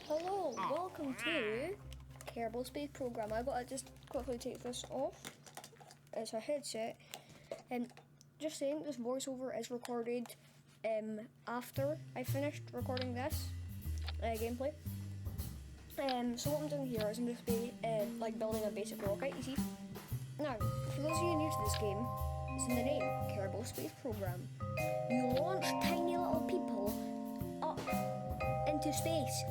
Hello, welcome to KSP Program. I gotta just quickly take this off. It's a headset. And just saying, this voiceover is recorded after I finished recording this gameplay. So what I'm doing here is I'm just like building a basic rocket, you see. Now, for those of you new to this game, it's in the name, KSP Program. You launch tiny little people up into space.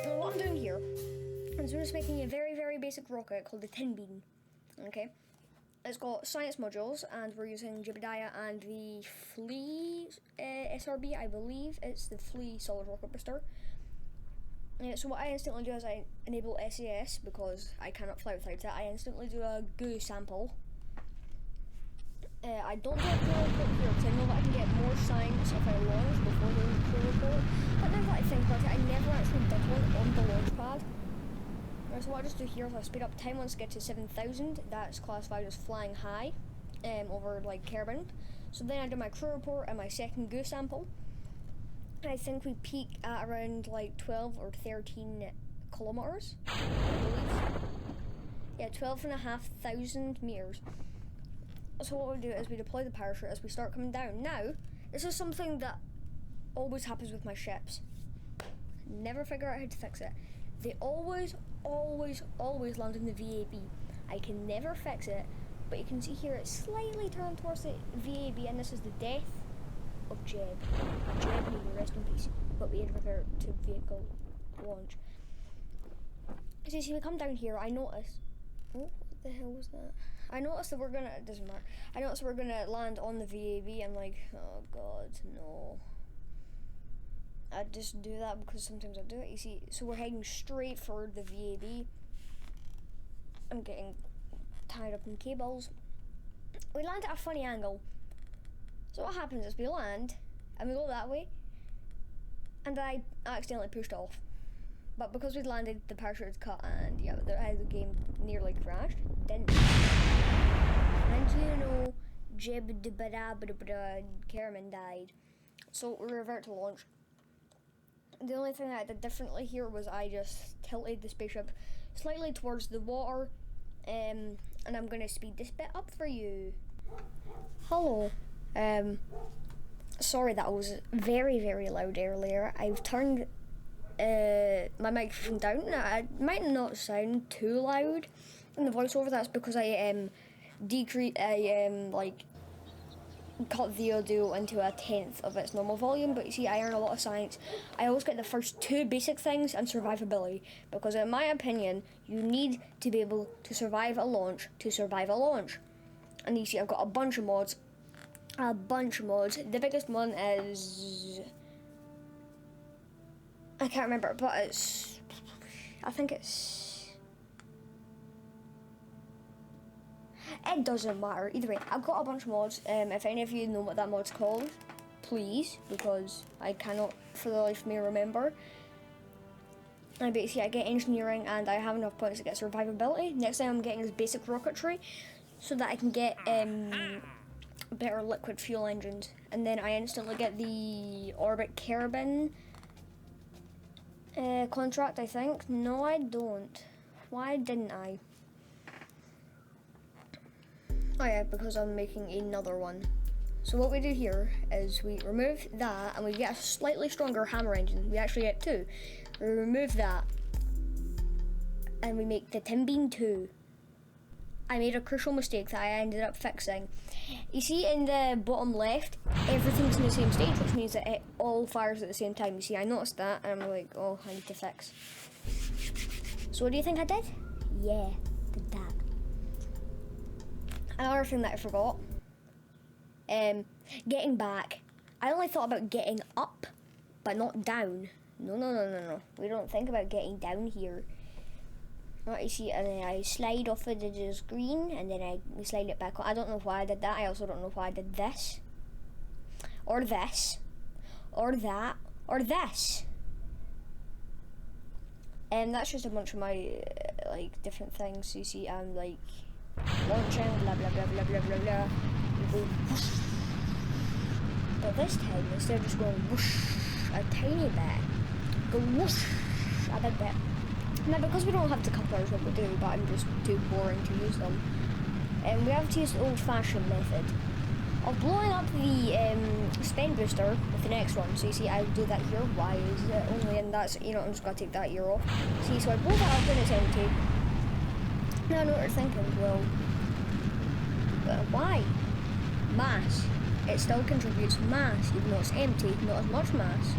And what I'm doing here is we're just making a very, very basic rocket called the Tin Bean. Okay? It's got science modules, and we're using Jebediah and the Flea SRB, I believe. It's the Flea Solid Rocket Booster. So what I instantly do is I enable SAS, because I cannot fly without it. I instantly do a goo sample. I don't do a crew report here, because I know that I can get more science if I launch before doing the crew report. But now that I think about it, I never actually did one on the launch pad. So what I just do here is I speed up time once I get to 7,000. That's classified as flying high over like Kerbin. So then I do my crew report and my second goo sample. I think we peak at around like 12 or 13 kilometers, I believe. Yeah, 12,500 meters. So what we do is we deploy the parachute as we start coming down. Now, this is something that always happens with my ships. Never figure out how to fix it. They always land in the VAB. I can never fix it, but you can see here it's slightly turned towards the VAB, and this is the death of Jeb. Jeb, may you rest in peace. But we revert to vehicle launch. So you see, we come down here, I notice. Oh, what the hell was that? I noticed that we're gonna, it doesn't matter. I noticed we're gonna land on the VAB. I'm like, oh god, no. I just do that because sometimes I do it, you see. So we're heading straight for the VAB. I'm getting tied up in cables. We land at a funny angle. So what happens is we land, and we go that way, and I accidentally pushed off. But because we'd landed, the parachute's cut, and yeah, the game nearly crashed. Didn't. And you know, Kerman died. So we revert to launch. The only thing that I did differently here was I just tilted the spaceship slightly towards the water, and I'm going to speed this bit up for you. Hello. Sorry that was very, very loud earlier. I've turned my microphone down. It might not sound too loud in the voiceover. That's because I cut the audio into 1/10 of its normal volume. But you see, I earn a lot of science. I always get the first two basic things and survivability, because in my opinion, you need to be able to survive a launch to survive a launch. And you see, I've got a bunch of mods. The biggest one is, I can't remember, but I think it doesn't matter. Either way, I've got a bunch of mods. If any of you know what that mod's called, please, because I cannot for the life of me remember. And basically I get engineering, and I have enough points to get survivability. Next thing I'm getting is basic rocketry, so that I can get better liquid fuel engines. And then I instantly get the orbit Kerbin contract, I think. No, I don't. Why didn't I? Oh yeah, because I'm making another one. So what we do here is we remove that, and we get a slightly stronger hammer engine. We actually get two. We remove that, and we make the Tin Bean 2. I made a crucial mistake that I ended up fixing. You see in the bottom left, everything's in the same stage, which means that it all fires at the same time. You see, I noticed that, and I'm like, oh, I need to fix. So what do you think I did? Yeah, did that. Another thing that I forgot, getting back. I only thought about getting up, but not down. No. We don't think about getting down here. Right, you see, and then I slide off of the screen, and then we slide it back on. I don't know why I did that. I also don't know why I did this, or this, or that, or this. And that's just a bunch of my like different things. You see, I'm like launching, blah blah blah blah blah blah blah. You go whoosh. But this time, instead of just going whoosh a tiny bit, go whoosh a bit. Now, because we don't have decouplers, what we do, but I'm just too boring to use them, and we have to use the old-fashioned method of blowing up the spin booster with the next one. So you see, I do that here. Why is it only in that? So, you know, I'm just gonna take that ear off. See, so I blow that up when it's empty. Now I know what you're thinking. Well, why? Mass. It still contributes mass, even though it's empty. Not as much mass,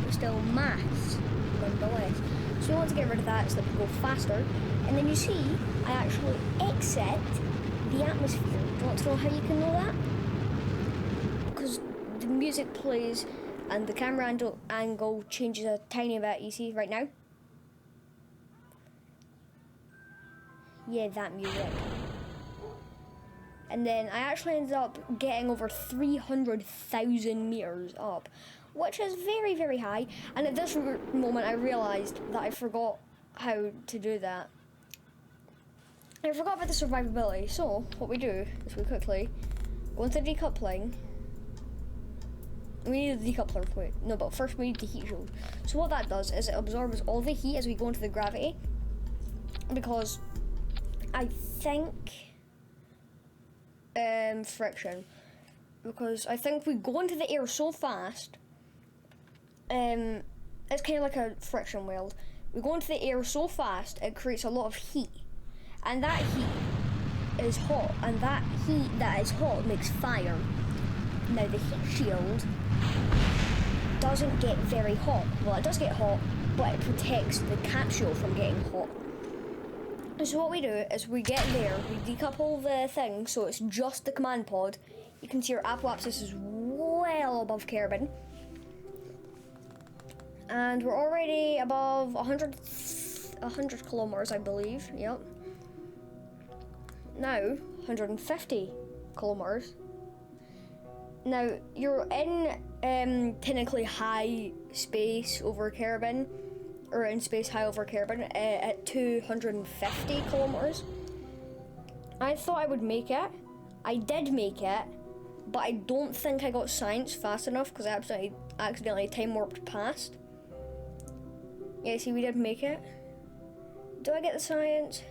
but still mass nonetheless. So we want to get rid of that so that we go faster. And then you see, I actually exit the atmosphere. Do you want to know how you can know that? Because the music plays and the camera angle changes a tiny bit. You see right now? Yeah, that music. And then I actually ended up getting over 300,000 meters up, which is very, very high. And at this moment I realised that I forgot how to do that. I forgot about the survivability, so what we do is we quickly go into decoupling. We need the decoupler point. No, but first we need the heat shield. So what that does is it absorbs all the heat as we go into the gravity, because I think friction, because I think we go into the air so fast, it's kind of like a friction weld. We go into the air so fast it creates a lot of heat, and that heat is hot, and that heat that is hot makes fire. Now the heat shield doesn't get very hot. Well, it does get hot, but it protects the capsule from getting hot. So what we do is we get there, we decouple the thing so it's just the command pod. You can see our apoapsis is well above Kerbin. And we're already above 100 kilometers, I believe. Yep. Now, 150 kilometers. Now, you're in technically high space over Kerbin, or in space high over Kerbin, at 250 kilometers. I thought I would make it. I did make it, but I don't think I got science fast enough because I accidentally time warped past. Yeah, see, we did make it. Do I get the science?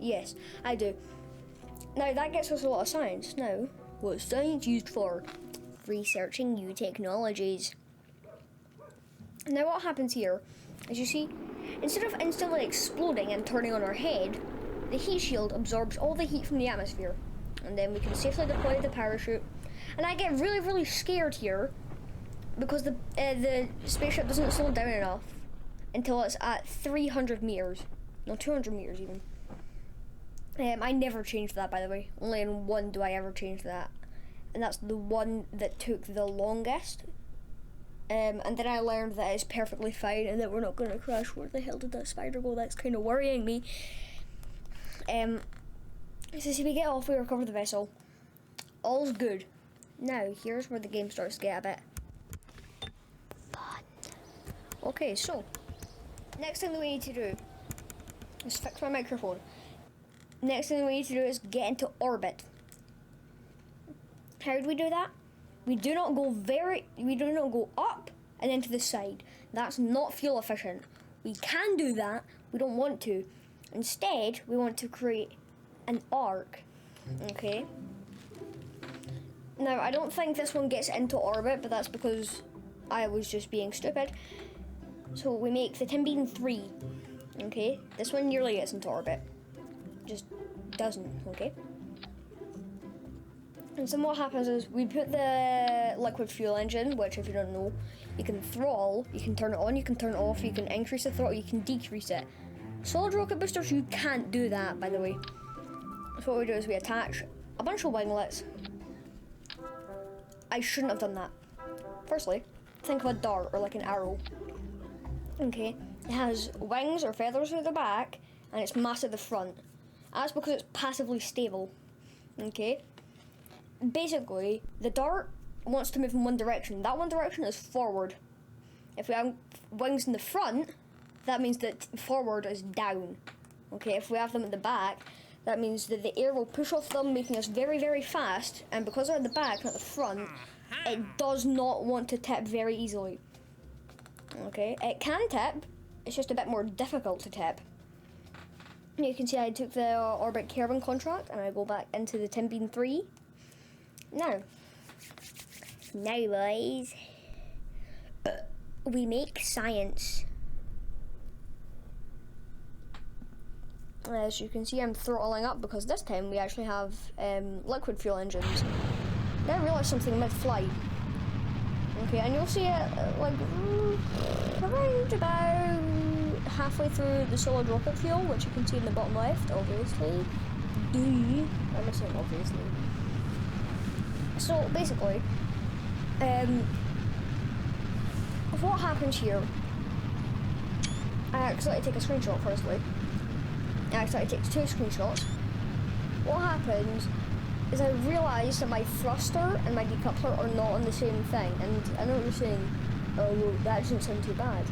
Yes, I do. Now that gets us a lot of science. Now, what's science used for? Researching new technologies. Now what happens here, as you see, instead of instantly exploding and turning on our head, the heat shield absorbs all the heat from the atmosphere. And then we can safely deploy the parachute. And I get really, really scared here because the spaceship doesn't slow down enough until it's at 300 meters. No, 200 meters even. I never changed that, by the way. Only in one do I ever change that. And that's the one that took the longest. And then I learned that it's perfectly fine and that we're not going to crash. Where the hell did that spider go? That's kind of worrying me. So see, we get off, we recover the vessel. All's good. Now, here's where the game starts to get a bit fun. Okay, so, next thing that we need to do is fix my microphone. Next thing we need to do is get into orbit. How do we do that? We do not go up and then to the side. That's not fuel efficient. We can do that, we don't want to. Instead, we want to create an arc. Okay? Now, I don't think this one gets into orbit, but that's because I was just being stupid. So we make the Timbine 3. Okay? This one nearly gets into orbit. Just doesn't, okay? And so what happens is we put the liquid fuel engine, which if you don't know, you can throttle, you can turn it on, you can turn it off, you can increase the throttle, you can decrease it. Solid rocket boosters, you can't do that, by the way. So what we do is we attach a bunch of winglets. I shouldn't have done that. Firstly, think of a dart or like an arrow. Okay, it has wings or feathers at the back, and it's mass at the front. That's because it's passively stable. Okay? Basically, the dart wants to move in one direction. That one direction is forward. If we have wings in the front, that means that forward is down. Okay, if we have them at the back, that means that the air will push off them, making us very, very fast. And because they're at the back, not the front, it does not want to tip very easily. Okay, it can tip. It's just a bit more difficult to tip. You can see I took the Orbit Carbon contract and I go back into the Tin Bean 3. Now boys, we make science. As you can see, I'm throttling up because this time we actually have liquid fuel engines. Now I realised something mid-flight. Okay, and you'll see it like around about halfway through the solid rocket fuel, which you can see in the bottom left, obviously. I'm saying obviously. So basically, what happens here? I accidentally take a screenshot firstly. I accidentally take 2 screenshots. What happens is I realised that my thruster and my decoupler are not on the same thing, and I know what you're saying, oh well, that doesn't sound too bad.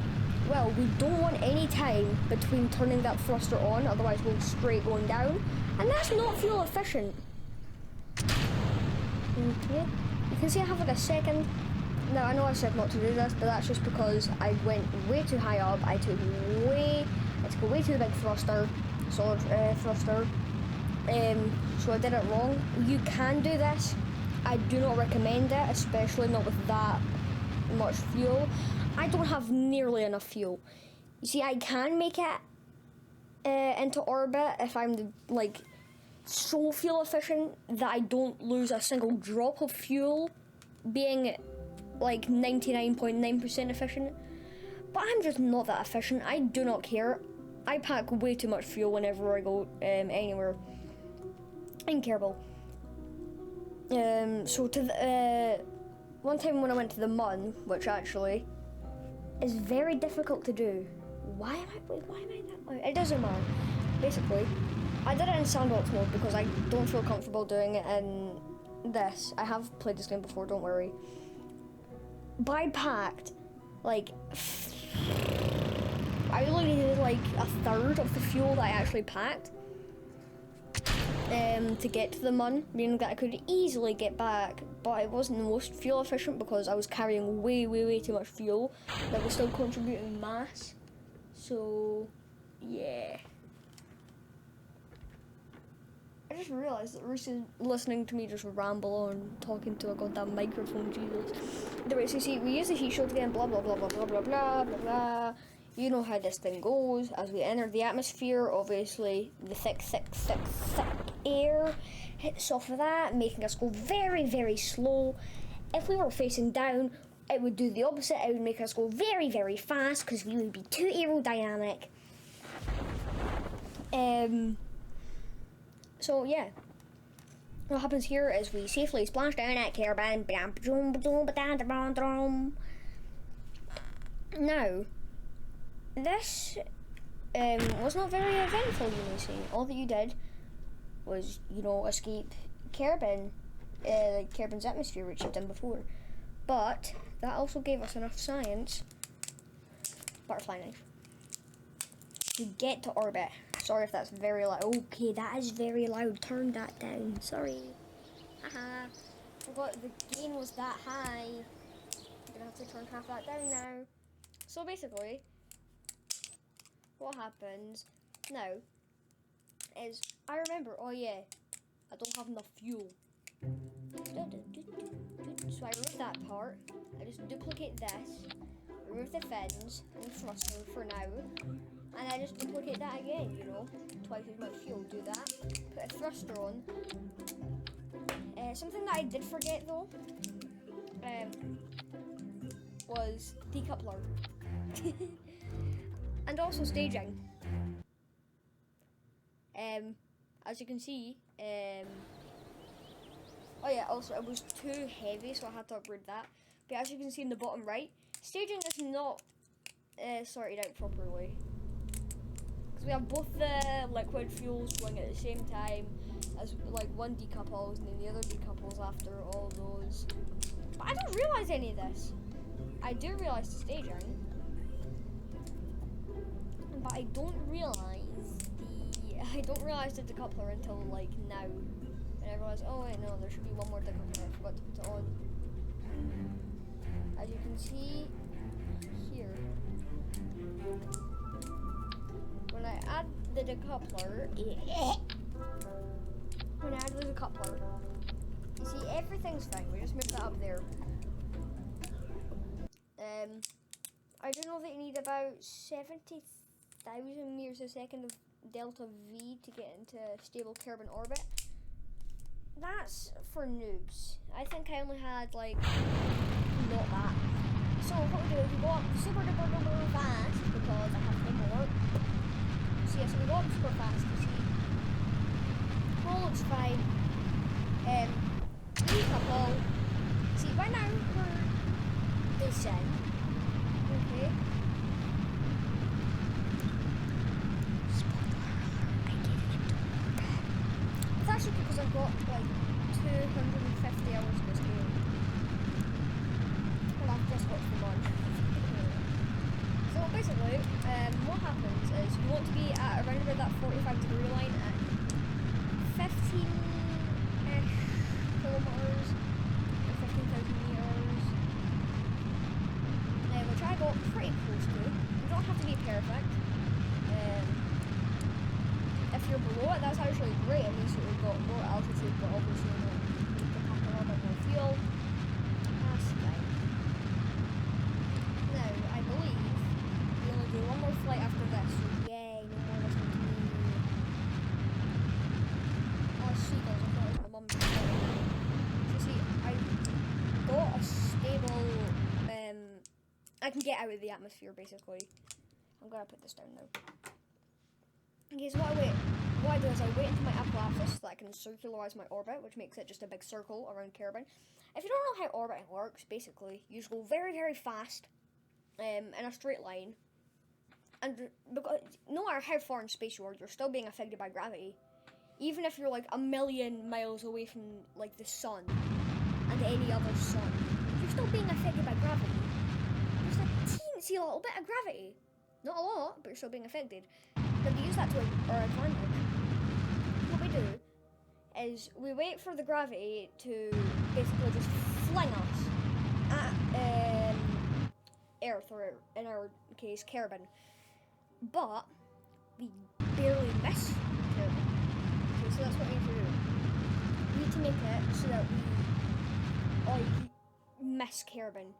Well, we don't want any time between turning that thruster on, otherwise we'll straight going down, and that's not fuel efficient. Okay, you can see I have like a second. Now I know I said not to do this, but that's just because I went way too high up. I took way too big thruster, solid thruster. So I did it wrong. You can do this. I do not recommend it, especially not with that much fuel. I don't have nearly enough fuel. You see, I can make it into orbit if I'm like so fuel efficient that I don't lose a single drop of fuel, being like 99.9% efficient. But I'm just not that efficient. I do not care. I pack way too much fuel whenever I go anywhere in Kerbal. So to the one time when I went to the Mun, which actually is very difficult to do. Why am I that way? It doesn't matter. Basically, I did it in sandbox mode because I don't feel comfortable doing it in this. I have played this game before, don't worry. But I packed like I only needed like a third of the fuel that I actually packed to get to the Mun, meaning that I could easily get back, but it wasn't the most fuel efficient because I was carrying way too much fuel that was still contributing mass. So yeah, I just realised that Reese is listening to me just ramble on, talking to a goddamn microphone. Jesus. Anyway, so you see, we use the heat shield again, blah blah blah blah blah blah blah blah blah. You know how this thing goes. As we enter the atmosphere, obviously the thick air hits off of that, making us go very slow. If we were facing down, it would do the opposite. It would make us go very fast because we would be too aerodynamic. So yeah, what happens here is we safely splash down at Carbon. Now, this was not very eventful, you may say. All that you did was, you know, escape Carbon, Carbon's atmosphere, which you've done before. But that also gave us enough science, butterfly knife, to get to orbit. Sorry if that's very loud. Okay, that is very loud. Turn that down. Sorry. Haha. Forgot the gain was that high. I'm gonna have to turn half that down now. So basically, what happens now is I remember, oh yeah, I don't have enough fuel. So I remove that part. I just duplicate this, remove the fins and the thruster for now, and I just duplicate that again, you know, twice as much fuel. Do that, put a thruster on. Something that I did forget though was decoupler. And also staging. As you can see, oh yeah, also it was too heavy, so I had to upgrade that. But as you can see in the bottom right, staging is not sorted out properly. Because we have both the liquid fuels going at the same time, as like one decouples and then the other decouples after all those. But I don't realise any of this. I do realise the staging, but I don't realise the decoupler until like now. And I realised, oh wait, no, there should be one more decoupler. I forgot to put it on. As you can see here, the decoupler, when I added the decoupler, you see everything's fine. We just moved that up there. I do know that you need about 70,000 meters a second of delta V to get into stable Kerbin orbit. That's for noobs. I think I only had like not that. So what we do is we go up super duper fast because I have 10 more. So yeah, so we go up super fast. You see, all looks fine. Decouple. See, right now we're descend. Okay. Spoiler alert, I did it into orbit. It's actually because I've got like 250 hours in this game. Well, I've just watched them on. So basically, what happens is you want to be at around about that 45-degree line at 15-ish kilometers or 15,000 meters. Which I got pretty close to. You don't have to be perfect. If you're below it, that's actually great. It means you've got more altitude, but obviously you need to pack a little bit more fuel. That's fine. Now, I believe we only do one more flight after this, so yay, no more listening to me. Oh, seagulls, I thought it was my mum's. So see, I got a stable, I can get out of the atmosphere basically. I'm gonna put this down now. Okay, so what I do is I wait until my apoapsis so that I can circularize my orbit, which makes it just a big circle around Kerbin. If you don't know how orbiting works, basically, you just go very, very fast in a straight line. And because, no matter how far in space you are, you're still being affected by gravity. Even if you're like 1,000,000 miles away from like the sun and any other sun, you're still being affected by gravity. There's a teensy little bit of gravity. Not a lot, but you're still being affected. But we use that to our advantage. What we do is we wait for the gravity to basically just fling us at Earth, or in our case, Kerbin. But we barely miss Kerbin. Okay, so that's what we need to do. We need to make it so that we miss Kerbin.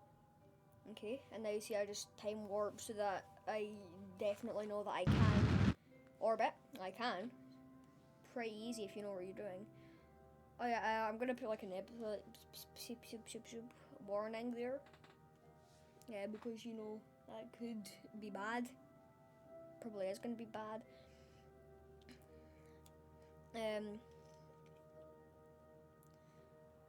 Okay, and now you see I just time warp so that I definitely know that I can orbit. I can. Pretty easy if you know what you're doing. Oh yeah, I'm gonna put like an warning there. Yeah, because you know that could be bad. Probably is gonna be bad.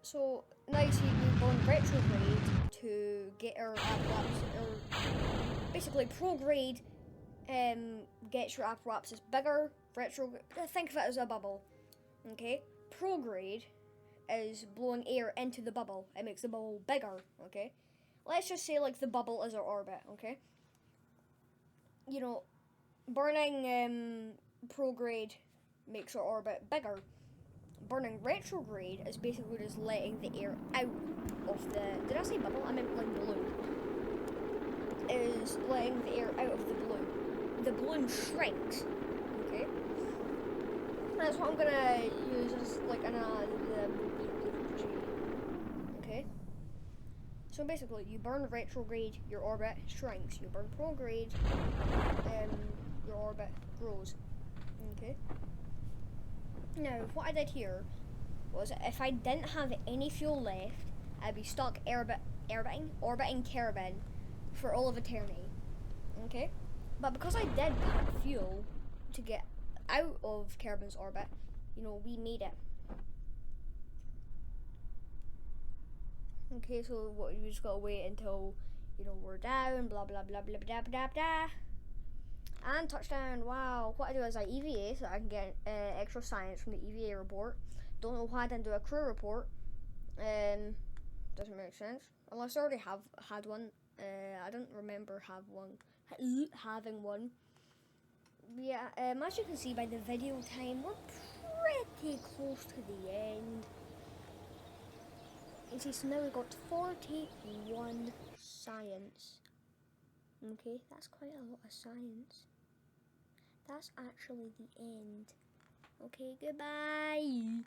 So now you see we're going retrograde to get our apparatus, or basically prograde gets your apparatus bigger. Retrograde, think of it as a bubble. Okay, prograde is blowing air into the bubble. It makes the bubble bigger. Okay, let's just say like the bubble is our orbit. Okay, you know, burning prograde makes our orbit bigger. Burning retrograde is basically just letting the air out of the, did I say bubble? I meant like balloon. Is letting the air out of the balloon. The balloon shrinks, okay? That's what I'm gonna use as like an okay? So basically, you burn retrograde, your orbit shrinks. You burn prograde, your orbit grows, okay? Now, what I did here was if I didn't have any fuel left, I'd be stuck orbiting Kerbin for all of eternity. Okay? But because I did have fuel to get out of Kerbin's orbit, you know, we made it. Okay, so what, you just gotta wait until, you know, we're down, blah blah blah blah blah blah blah. And touchdown, wow. What I do is I EVA so I can get extra science from the EVA report. Don't know why I didn't do a crew report. Doesn't make sense. Unless I already have had one. I don't remember having one. Yeah, as you can see by the video time, we're pretty close to the end. You see, so now we've got 41 science. Okay, that's quite a lot of science. That's actually the end. Okay, goodbye.